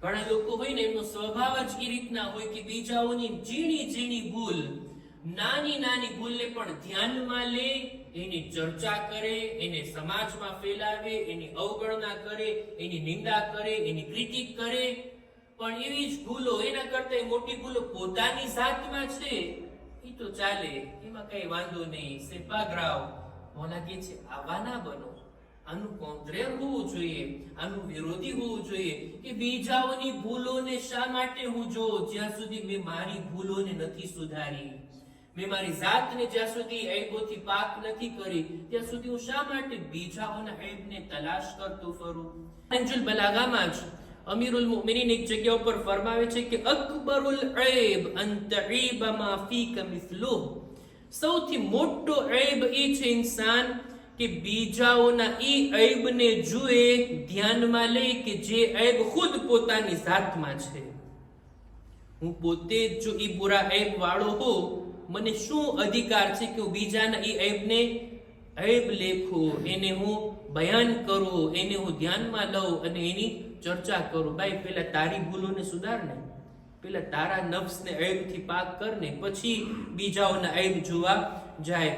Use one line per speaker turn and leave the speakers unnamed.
ઘણા લોકો હોય ને એમનો સ્વભાવ જ એ રીતના હોય કે બીજાઓની ઝીણી ઝીણી ભૂલ, નાની નાની ભૂલને પણ ધ્યાનમાં લે, એની ચર્ચા કરે, એને સમાજમાં ફેલાવે, એની અવગણના કરે, એની નિંદા કરે, એની ક્રિટિક કરે. પણ એવી જ ભૂલો, એના કરતા મોટી ભૂલો પોતાની જાતમાં છે એ તો ચાલે, એમાં કઈ વાંધો નહીં. સેપાગ્રાવ મોલા કે છે આવા ના બનો. આનું કોન્ટ્રેર હોવું જોઈએ, આનું વિરોધી હોવું જોઈએ કે બીજાઓની ભૂલોને શા માટે હું જોઉં જ્યાં સુધી મેં મારી ભૂલોને નથી સુધારી, મેં મારી જાતને જ્યાં સુધી ઐબોથી પાક નથી કરી ત્યાં સુધી હું શા માટે બીજાઓના ઐબને તલાશ કરતો ફરું. નહજુલ બલાગામાં જ અમીરુલ મુમિનીન એક જગ્યા ઉપર ફરમાવે છે કે અકબરુલ ઐબ અન તઈબ મા ફીક મિથલુહ. સૌથી મોટો ઐબ એ છે ઇન્સાન કે બીજાઓના ઈ ઐબને જુએ, ધ્યાનમાં લે કે જે ઐબ ખુદ પોતાની જાતમાં છે. હું પોતે જ જો ઈ બુરા ઐબ વાળો હોઉં, મને શું અધિકાર છે કે હું બીજાના ઈ ઐબને ઐબ લેખું, એને હું બયાન કરું, એને હું ધ્યાનમાં લઉં અને એની ચર્ચા કરું. ભાઈ પેલા તારી ભૂલોને સુધાર ને, પેલા તારા નફ્સને ઐબથી પાક કર ને, પછી બીજાઓના ઐબ જોવા જાય.